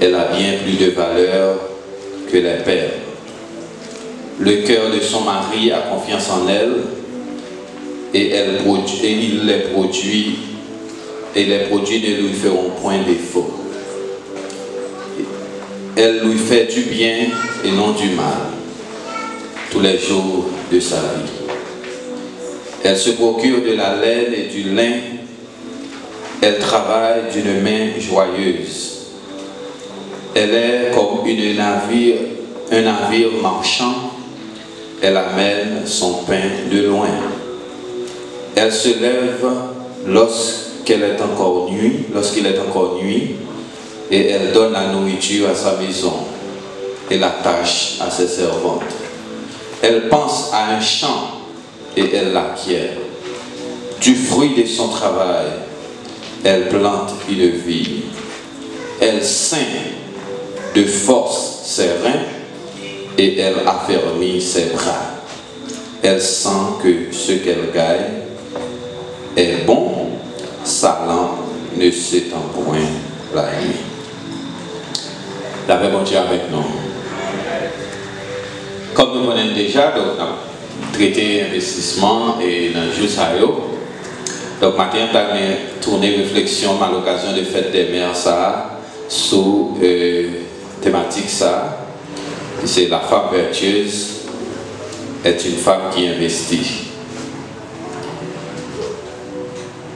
elle a bien plus de valeur que les perles. Le cœur de son mari a confiance en elle et il les produit, et les produits ne lui feront point défaut. Elle lui fait du bien et non du mal tous les jours de sa vie. Elle se procure de la laine et du lin. Elle travaille d'une main joyeuse. Elle est comme un navire marchand. Elle amène son pain de loin. Elle se lève lorsqu'il est encore nuit, et elle donne la nourriture à sa maison et la tâche à ses servantes. Elle pense à un champ et elle l'acquiert. Du fruit de son travail, elle plante une vigne. Elle ceint de force ses reins et elle affermit ses bras. Elle sent que ce qu'elle gagne est bon, sa langue ne s'étend point la nuit. La paix bon Dieu avec nous. Comme nous connaissons déjà, donc, on a traité investissement et dans le jour ça. Donc matin, on a tourné réflexion à l'occasion de fête des mères ça, sous thématique ça. C'est la femme vertueuse est une femme qui investit.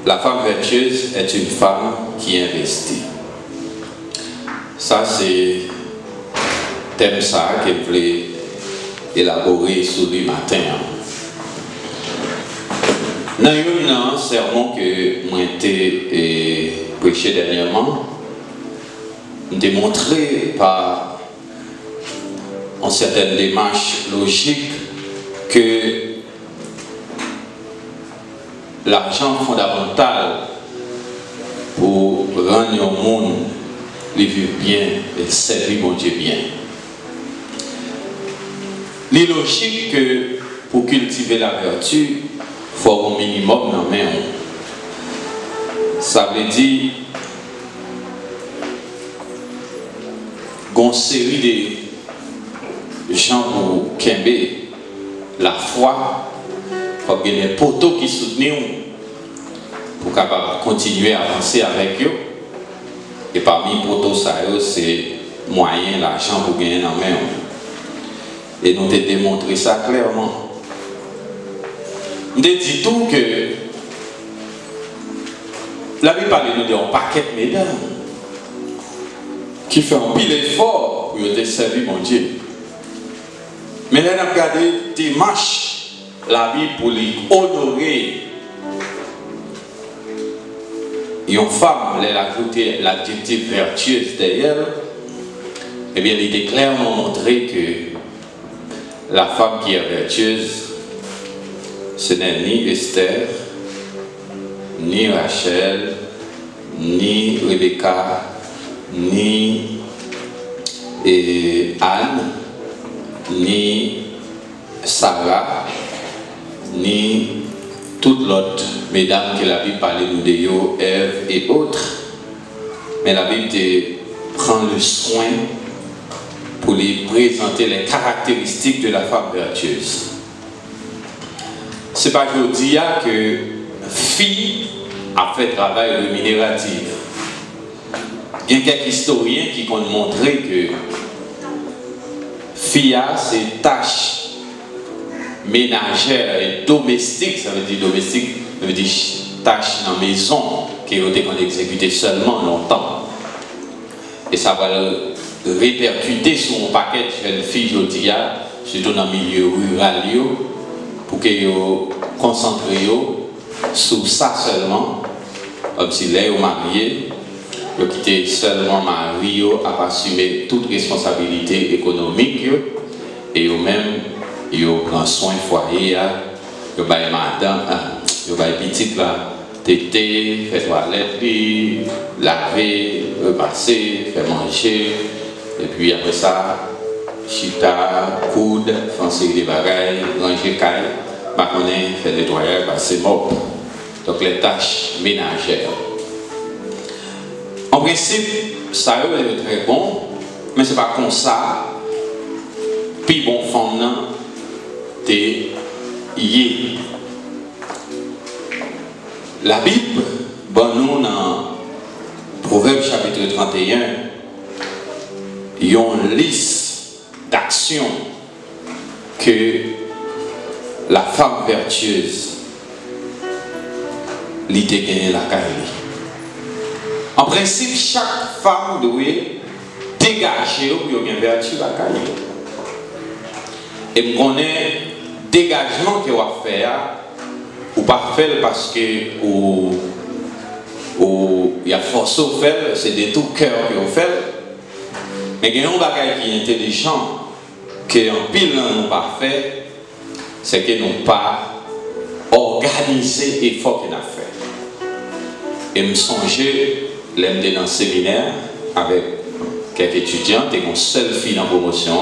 La femme vertueuse est une femme qui investit. Ça, c'est thème ça que je voulais élaborer sur le matin. Dans un sermon que moi j'ai prêché dernièrement, j'ai montré par une certaine démarche logique que l'argent fondamental pour rendre le monde vivre bien et servir mon Dieu bien. Il est logique que pour cultiver la vertu, il faut un minimum dans main. Ça veut dire qu'on série de gens pour Kembe, la foi, il faut qu'il y ait des poteaux qui soutiennent pour capable continuer à avancer avec eux. Et parmi les poteaux, c'est moyen l'argent pour gagner dans main. Et nous avons démontré ça clairement. Nous avons dit tout que la Bible parle de un paquet de mesdames qui fait un pile effort pour te servir mon Dieu. Mais là, nous avons regardé des marches, la Bible pour lui honorer. Et une femme, elle a ajouté l'adjectif vertueuse derrière. Eh bien, il était clairement montré que la femme qui est vertueuse, ce n'est ni Esther, ni Rachel, ni Rebecca, ni Anne, ni Sarah, ni toutes l'autre mesdames que la Bible parlait de Déo, Ève et autres. Mais la Bible prend le soin pour lui présenter les caractéristiques de la femme vertueuse. C'est pas aujourd'hui que fille a fait travail rémunératif. Il y a quelques historiens qui ont montré que fille a ses tâches ménagères et domestiques, ça veut dire domestique, ça veut dire tâches dans la maison qui ont été exécutées seulement longtemps. Et ça va répercuter sur un paquet de jeunes filles aujourd'hui, surtout dans le milieu rural, pour qu'ils concentrent sur ça seulement, comme si les mariés, ils quittent seulement mari à assumer toute responsabilité économique et eux-mêmes ils prennent soin du foyer, ils baillent madame, ils baillent petite là, téter, faire toilette, laver, repasser, faire manger, et puis après ça, chita, coudre, faire des bagailles, ranger caille, faire le nettoyage, passer mop. Donc les tâches ménagères. En principe, ça est très bon, mais c'est pas comme ça. Puis bon femme non, t'es yé. La Bible, bon nous dans Proverbe chapitre 31, il y a une liste d'actions que la femme vertueuse l'idée gagner la carrière. En principe, chaque femme doit dégager pour une vertu la carrière. Et je connais dégagement que va faire ou pas faire parce que il y a force au faire, c'est de tout cœur que vous faites. Mais il y a un bagage qui est intelligent, que en pile nous pas fait, c'est que nous pas organisé l'effort qu'on a fait. Et me songer, l'aimer dans le séminaire avec quelques étudiants, et mon seule fille en promotion.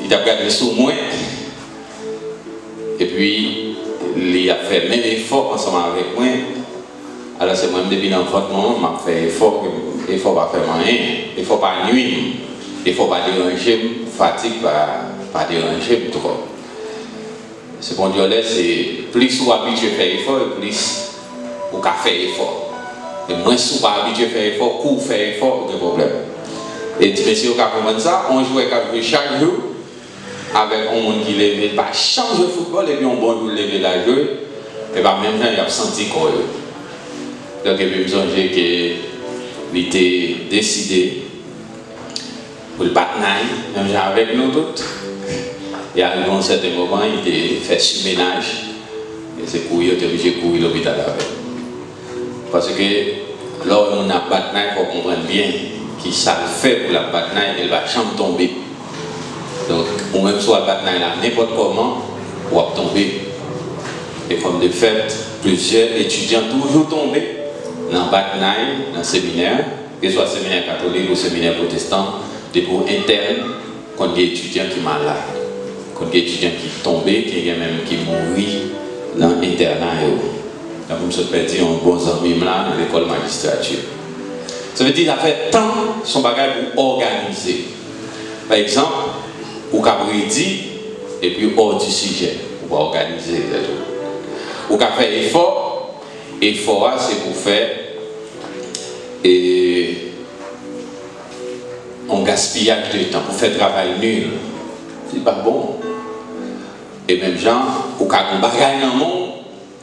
Il a regardé sur moi, et puis il a fait même effort ensemble avec moi. Alors c'est moi-même depuis l'enfant, je fais effort, il ne faut pas faire rien, il ne faut pas nuire, il ne faut pas déranger, fatigue, pas déranger trop. Ce qu'on dit là, c'est plus ou habitué à faire effort, plus ou qu'à faire effort. Et moins ou pas habitué à faire effort, ou faire effort, aucun problème. Et tu sais, on comprend ça, on joue chaque jour avec un monde qui lève, pas changer le football, et puis on bon jour lever la jouer, et bien même temps, il a senti quoi. Donc, il me semble qu'il était décidé pour le bataille, même avec nous tous. Et arrivé à un certain moment, il était fait surménage. Et c'est pour lui, il était obligé de courir à l'hôpital avec. Parce que là où on a bataille, il faut comprendre bien qui ça le fait pour la bataille, elle va jamais tomber. Donc, ou même soit la bataille là, n'importe comment, on va tomber. Et comme de fait, plusieurs étudiants toujours tombés dans le bataille, dans le séminaire, que ce soit séminaire catholique ou séminaire protestant, des cours internes, quand des étudiants qui sont malades, quand des étudiants qui sont tombés, qui même qui mourent dans l'internat. Donc, je me suis dit un bon ami là dans l'école magistrature. Ça veut dire qu'il a fait tant son bagage pour organiser. Par exemple, ou qu'a prédit et puis hors du sujet, pour organiser. Ou qu'a fait effort, effort c'est pour faire un gaspillage de temps, pour faire travail nul. C'est pas bon. Et même gens, ou qu'a un bagage dans le monde,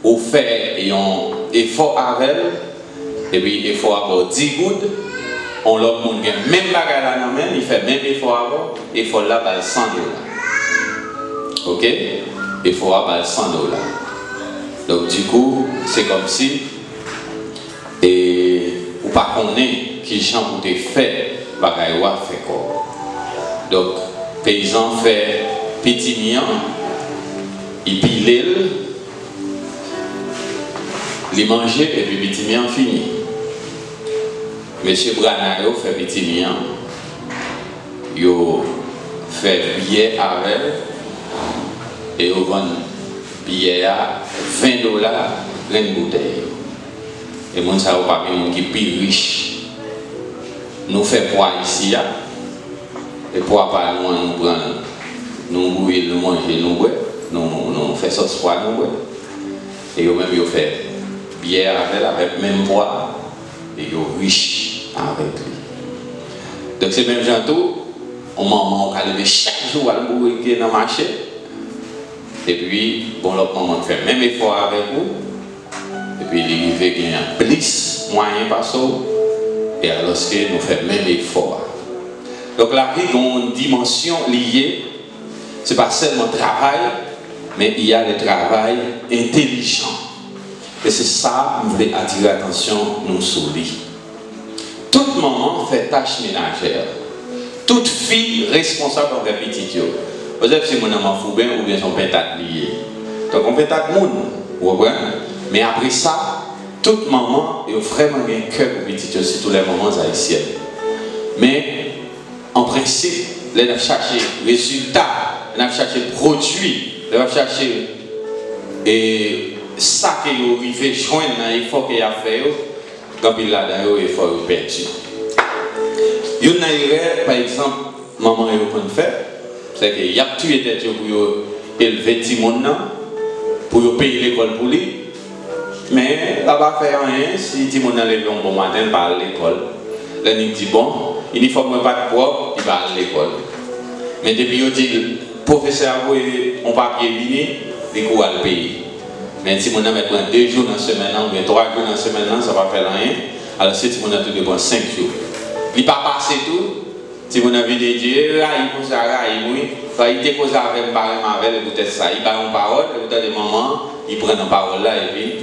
ou fait un effort avec elle, et puis effort avoir 10 gouttes, on l'a monde même bagage là dans même, il fait même effort avant, effort là par $100. Ok? Effort là par $100. Donc du coup, c'est comme si et ou pas connaît qui champ pour te faire bagage wa fait quoi. Donc paysan fait petit mian, il pile les manger et puis petit mian fini. Monsieur Branayo fait petit mian, il fait billet avec et il vend billet à $20 une bouteille. Et mon ça pas bien qui plus riche. Nous fait poids ici et poids pas loin nous prendre nous bouillir nous manger nous fait sauce poids nous et eux même ils fait bière avec même poids et ils riche avec lui. Donc c'est même gens tout on maman on a levé chaque jour à bouillir dans le marché et puis bon l'autre maman fait même effort avec vous et puis il arrive qu'il y a plus moyen par ça et alors que nous faisons même effort. Donc la vie a une dimension liée, ce n'est pas seulement le travail, mais il y a le travail intelligent. Et c'est ça que je voulais attirer l'attention nous sur lui. Toute maman fait tâche ménagère. Toute fille responsable en répétition. Vous savez si mon amant fou bien ou bien son pétate lié. Donc on pétate monde, vous comprenez? Mais après ça, toute maman a vraiment un cœur pour petit, aussi tous les mamans haïtiennes. Mais en principe, elle a cherché résultat, elle a cherché produit, elle a cherché et ça qu'elle a arrivé joindre dans l'effort qu'elle a fait, quand il l'a dans l'effort perdu. Yon naïre, par exemple, maman yo kon fait, c'est que y a tué tête pour élever ti moun nan, pour payer l'école pour lui. Mais là va faire rien si ti moun nan levé un bon matin par à l'école. Là il dit bon, uniforme pas de propre, il va à l'école. Mais depuis yo dit professeur a un papier vini, il court à le payer. Mais si mon a mettre 2 jours dans la semaine ou bien 3 jours dans la semaine, ça va faire rien. Alors si mon a tout de 5 jours. Il pas passé tout. Si mon a vu des dieux, il cause il était cause avec avec peut-être ça. Il parle en parole, il a des mamans, il prend une parole là et puis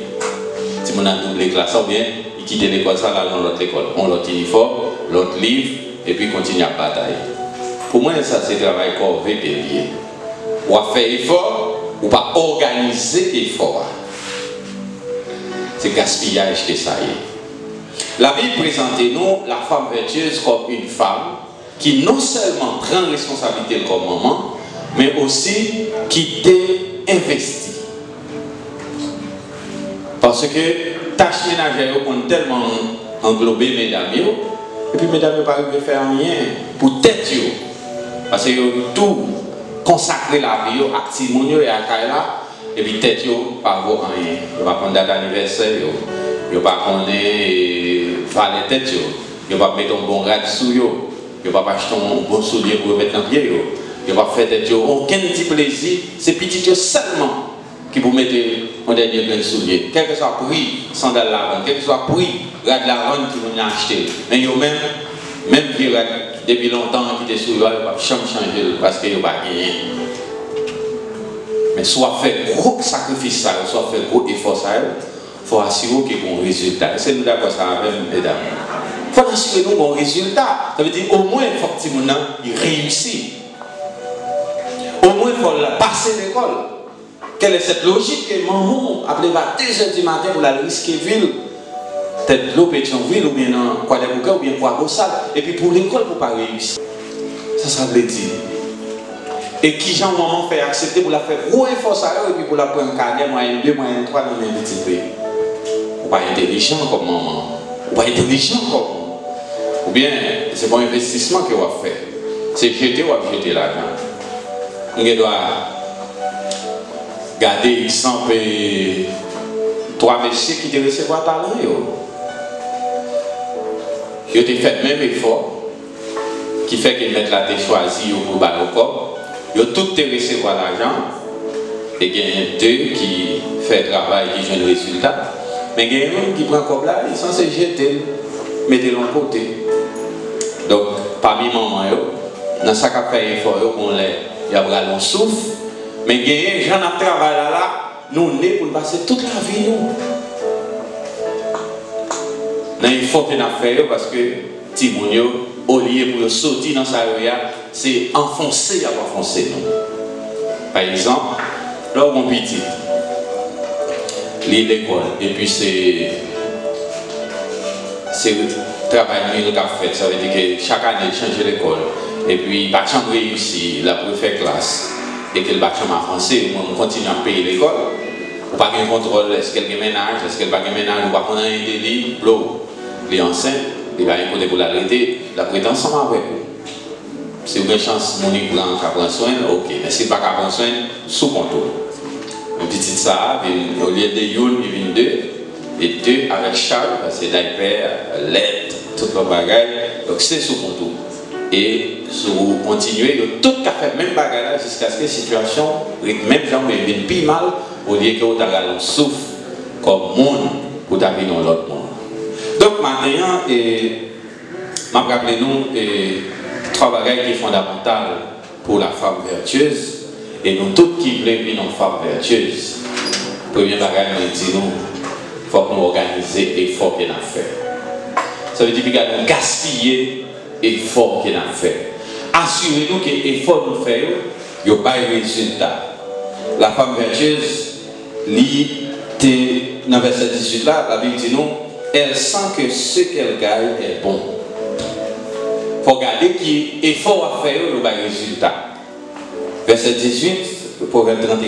si mon a doublé classe ou bien il quitte l'école ça là dans l'autre école. On l'autre uniforme, l'autre livre et puis continue à batailler. Pour moi ça c'est travail corvée et lié. Ou à faire effort ou pas organiser effort. C'est gaspillage que ça y est. La Bible présente nous la femme vertueuse comme une femme qui non seulement prend responsabilité comme maman, mais aussi qui t'investit. Parce que tâches ménagères ont tellement englobé mesdames, et puis mesdames ne peuvent pas faire rien pour tête. Parce que tout consacrer la vie à Timonio et à Kaila, et puis tête pas vaut rien. Il va prendre date d'anniversaire, il va prendre valer tête, il va mettre un bon rad sous yo, il va acheter un bon soulier pour mettre dans pied, il va faire tête aucun petit plaisir, c'est petit seulement qui vous mettez un dernier grain de soulier. Quel que soit le prix, sandales la vente, quel que soit le prix, rad la vente qui vous acheter. Mais yo même qui depuis longtemps qui était sur le il va changer parce qu'il n'y a pas gagné. Mais soit fait gros sacrifice, soit fait gros effort, il faut assurer qu'il y ait un résultat. C'est nous d'accord ça avec mesdames. Il faut assurer qu'il y ait un résultat. Ça veut dire au moins il faut qu'il réussisse. Au moins il faut passer l'école. Quelle est cette logique que maman a appelé à 2h du matin pour la risquer ville? Peut-être l'eau Pétionville ou bien dans Kouadébouka ou bien Kouagossal. Et puis pour l'école, pour ne pas réussir. Ça veut dire. Et qui Jean maman fait accepter pour la faire gros effort ça et puis pour la prendre un carnet, moyen 2, moyen 3 dans un petit pays. Ou pas intelligent comme maman. Ou pas intelligent comme maman. Ou bien c'est pas un investissement que vous avez fait. C'est jeter ou jeter l'argent. On doit garder exemple 3 messieurs qui te recevoir talent. Ils ont fait le même effort qui fait qu'ils mettent la tête choisie pour le corps. Ils ont tous recevoir l'argent. Et il y a 2 qui font le travail qui ont le résultat. Mais il y a un qui prend le corps là, ils sont censés jeter, mettre de l'autre côté. Donc, parmi les mamans, dans ce cas fait effort, il y a un souffle. Mais il y a des gens qui travaillent là, nous sommes pour passer toute la vie. Il faut qu'on a fait parce que Timonio, au lieu pour sortir dans sa rue, c'est enfoncer à enfoncer. Par exemple, là où mon petit, l'école, et puis c'est travail qu'il a fait, ça veut dire que chaque année il change l'école, et puis il va réussir, la préfet classe, et que le bâtiment avancé, on continue à payer l'école. Ou pas de contrôle, est-ce qu'elle a un ménage, est-ce qu'elle n'a pas un ménage, ou pas prendre un délit, l'eau. Les enceintes, il va écouter pour l'arrêter, la prête ensemble avec vous. Si vous avez une chance, Monique prend soin, ok. Mais si vous n'avez pas prendre soin, sous contrôle. Un petit ça, au lieu de Youn, il vient 2, et 2 avec Charles, parce que diaper, LED, tout le bagage, donc c'est sous contrôle. Et si vous continuez, tout a fait même bagage jusqu'à ce que la situation, même gens viennent plus mal, au lieu que vous avez un souffle comme monde pour t'amener dans l'autre monde. Donc maintenant, je me rappelle nous 3 bagages qui sont fondamentaux pour la femme vertueuse et nous tous qui voulons vivre une femme vertueuse. Premier bagage, nous disons, il faut que nous organisions l'effort qu'il a fait. Ça veut dire qu'il y a un gaspiller l'effort qu'il a fait. Assurez-nous que l'effort nous fait, il n'y a pas de résultat. La femme vertueuse, dans verset 18 là, la Bible dit nous, elle sent que ce qu'elle gagne est bon. Il faut regarder qu'il y a effort à faire, il n'y a pas de résultat. Verset 18, proverbe 31,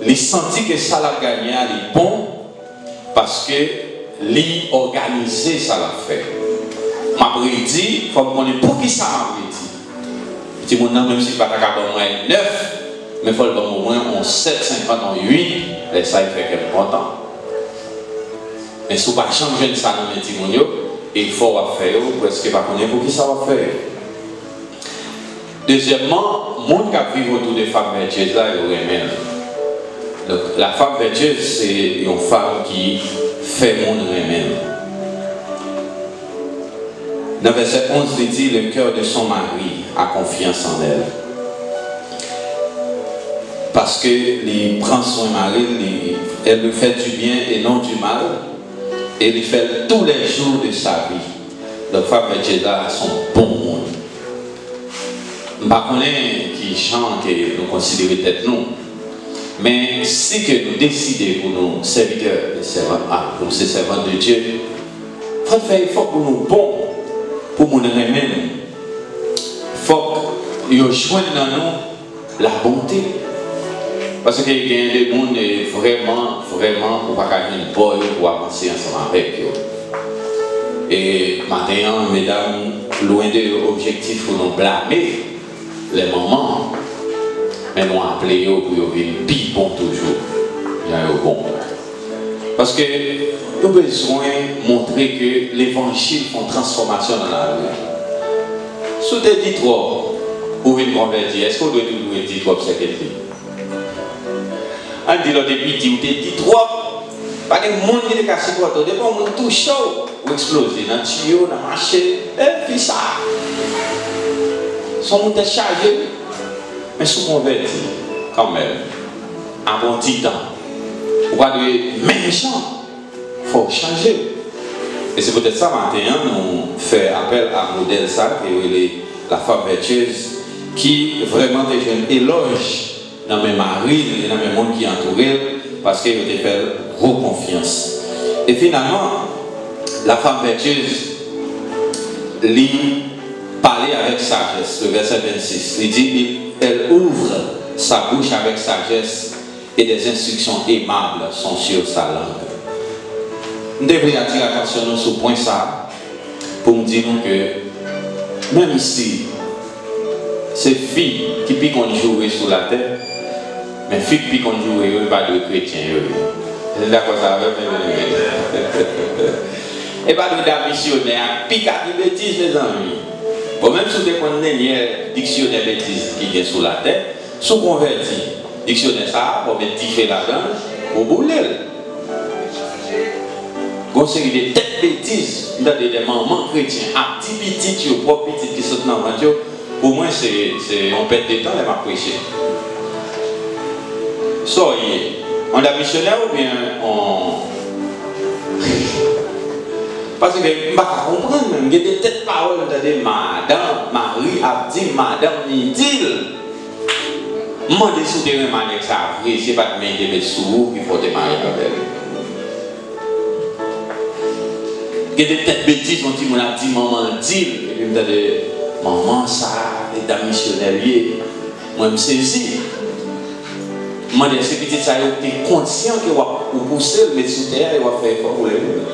il sentit que ça l'a gagné, il est bon parce que lui organisé ça l'a fait. m'a prédit, il faut qu'on ait pour qui ça m'a prédit. Petit monde, même si pas au moins 9, mais il faut au moins 7, 50, 8, et ça il fait quelque temps. Mais si vous ne pas changer ça dans les petits monde, il faut faire, presque pas connaître pour qui ça va faire. Deuxièmement, le monde qui vit autour des femmes vertueuses, là, il y a la femme vertueuse, c'est une femme qui fait mon remède. Dans le verset 11, il dit le cœur de son mari a confiance en elle. Parce qu'il prend son mari, elle lui fait du bien et non du mal. Et il fait tous les jours de sa vie. La femme vertueuse a son bon monde. Je ne sais pas qui chante et nous considérer peut-être nous. Mais si que nous décidons pour nos serviteurs, pour ces servants de Dieu, il faut faire effort pour nous bons, pour nous remettre. Il faut que nous joignent dans nous la bonté. Parce qu'il y a des gens qui vraiment, pour ne pas gagner une boy pour avancer ensemble avec eux. Et maintenant, mesdames, loin de l'objectif pour nous blâmer les mamans, mais nous appelons pour venir plus bon toujours. Il y a un bon. Parce que nous avons besoin de montrer que l'évangile fait une transformation dans la vie. Si vous dites trop, vous venez convertir, est-ce que vous devez toujours dire trop ce qu'elle dit? On dit l'autre petit, vous dites trop, pas de monde qui est cassé pour toi, des gens qui tout chaud, ou exploser dans le tuyau, dans le marché, et puis ça. Son monde est chargé. Mais si vous convertissez, quand même, à bon petit temps, vous voyez, même champ, il faut changer. Et c'est peut-être ça, maintenant, nous faisons appel à un modèle, ça, qui est la femme vertueuse, qui vraiment des jeunes éloges dans mes maris et dans mes mondes qui entourent, parce qu'ils ont fait gros confiance. Et finalement, la femme vertueuse, lui, parler avec sagesse, le verset 26, il dit, elle ouvre sa bouche avec sagesse et des instructions aimables sont sur sa langue. Nous devrions attirer l'attention sur ce point ça pour nous dire que même si ces filles qui piquent qu'on joue sur la terre, mais filles qui piquent qu'on joue, pas de chrétiens. C'est d'accord ça avec et pas de missionnaire, pique à des bêtises les amis. Bon, même si vous avez un dictionnaire bêtise qui est sous la tête, si vous convertissez, dictionnaire ça, vous mettez tiffer là-dedans, vous boulez. Vous avez des têtes bêtises, vous avez des mamans chrétiens, à petits petits, propres petits qui sautent dans la voiture. Pour moi, on perd des temps de m'apprêcher. Soyez, on est missionnaire ou bien on. Parce que je ne comprends pas, il y a des têtes paroles de Madame Marie a dit, Madame Nidil. Moi, je suis souterrain, je ça vrai, c'est pas de mettre des sous qu'il faut te marier avec elle. Il y a des têtes bêtises, on dit, on a dit, maman dit, et puis on a dit, maman, ça, les dames missionnaires, moi, je me saisis. Moi, je suis petit, ça, tu es conscient que vous poussez le sous terre et vous faire effort pour les gens.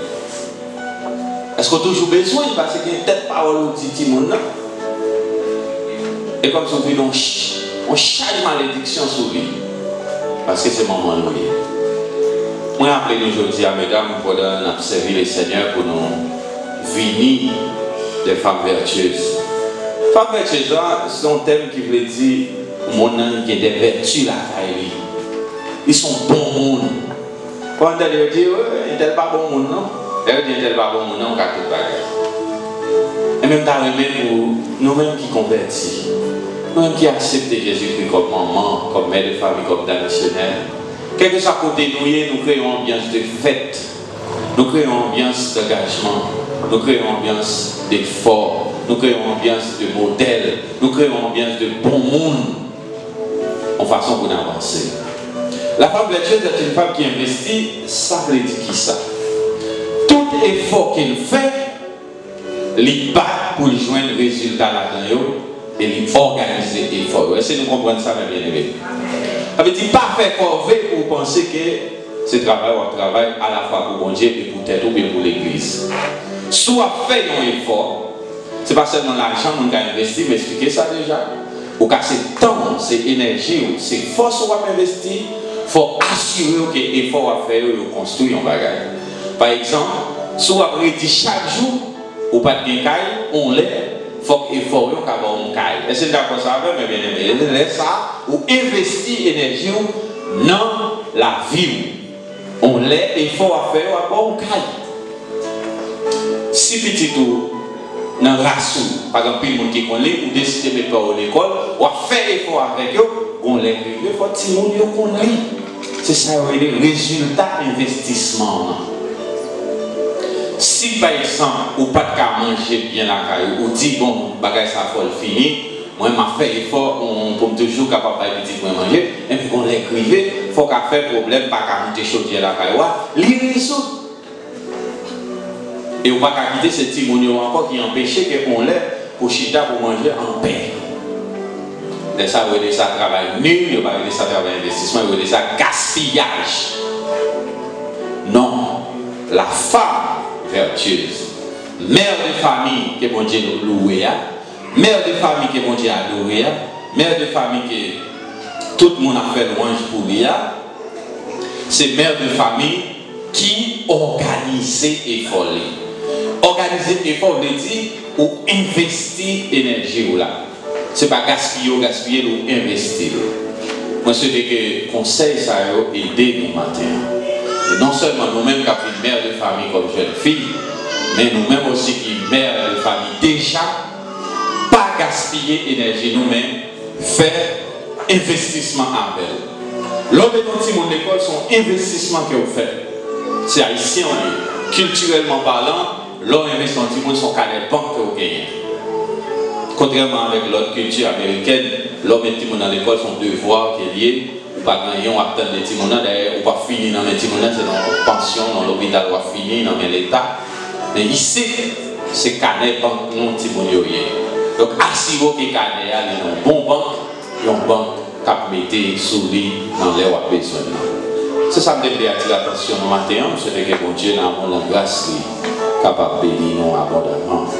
Est-ce qu'on a toujours besoin parce qu'il y a une tête parole au petit monde? Et comme ça, on charge malédiction sur lui. Parce que c'est maman lui. Moi, après aujourd'hui, à mesdames, pour nous servir le Seigneur pour nous venir des femmes vertueuses. Femmes vertueuses, c'est un thème qui veut dire mon âme qui a des vertus là, ils sont bons monde. Quand on dit, il n'est pas bon monde, non? Elle dit qu'elle va bon, on a tout bagage. Et même pour nous-mêmes qui convertis, nous-mêmes qui acceptons Jésus-Christ comme maman, comme mère de famille, comme d'un missionnaire, quel que soit côté nous, nous créons une ambiance de fête, nous créons une ambiance d'engagement, nous créons une ambiance d'effort, nous créons une ambiance de modèle, nous créons une ambiance de bon monde, en façon pour avancer. La femme vertueuse est une femme qui investit, ça veut dire qui ça? Tout effort qu'il fait, il bat pour joindre le résultat là-dedans et il organise l'effort. Est-ce que nous comprenons ça, mes bien-aimés? Ça veut dire pas faire corvée pour penser que ce travail ou un travail à la fois pour mon Dieu et pour tête ou bien pour l'église. Soit fait un effort C'est pas seulement l'argent qu'on a investi, mais expliquer ça déjà. Ou car c'est temps, c'est énergie, c'est force qu'on va investir, il faut assurer que l'effort à faire, de construire un bagage. Par exemple, si vous avez dit chaque jour, ou pas de caille, on l'est, il faut que l'effort soit un caille. Est-ce que c'est d'accord ça avec mes bien-aimés? Laisse ça, ou investir l'énergie dans la vie. On l'est, l'effort à faire, ou un caille. Si petit tout, dans la race, par exemple, il y a des gens qui connaissent, ou décident de mettre à l'école, ou faire l'effort avec eux, on les prive, il faut que les gens connaissent. C'est ça le résultat d'investissement. Si par exemple, ou pas de manger bien la caille, ou dit bon, bagage ça faut le finir, moi je fais l'effort pour toujours capable de petit manger, et puis on l'écrive, il faut qu'à faire problème, pas qu'à monter chaudière la caille, il résout. Et on va pas quitter ce petit monio encore qui empêchait qu'on l'ait pour chita pour manger en paix. De ça, vous voyez ça travail nul, vous voyez ça travail investissement, vous voyez ça gaspillage. Non, la femme vertueuse, mère de famille que mon Dieu nous loue, mère de famille que mon Dieu adore, mère de famille que tout le monde a fait louange pour lui, c'est mère de famille qui organise l'effort. Organiser l'effort veut dire ou investir l'énergie là. Ce n'est pas gaspiller ou investir. Moi, je dis que conseil ça a aidé nous matin. Et non seulement nous-mêmes qui sommes une mère de famille comme jeune fille, mais nous-mêmes aussi qui sommes mère de famille déjà, pas gaspiller l'énergie nous-mêmes, faire investissement avec elle. L'autre de nos petits l'école sont investissements que vous faites. C'est haïtien, culturellement parlant, l'homme investit dans le monde sont carrés banques que vous gagnez. Contrairement avec l'autre culture américaine, l'homme et le dans l'école sont devoirs qui sont liés. Ou pas gagner, on attend les petits d'ailleurs, ou pas finir dans les petits c'est dans la pension, dans l'hôpital, ou pas finir dans l'État. Mais ici, c'est carré banque non petit donc, assurez que carré est dans bon banque, et une banque qui mette sous lit dans les besoin. C'est ça que je veux attirer l'attention ce matin. Je souhaite que bon Dieu, dans la grâce, capable de bénir nous abondamment.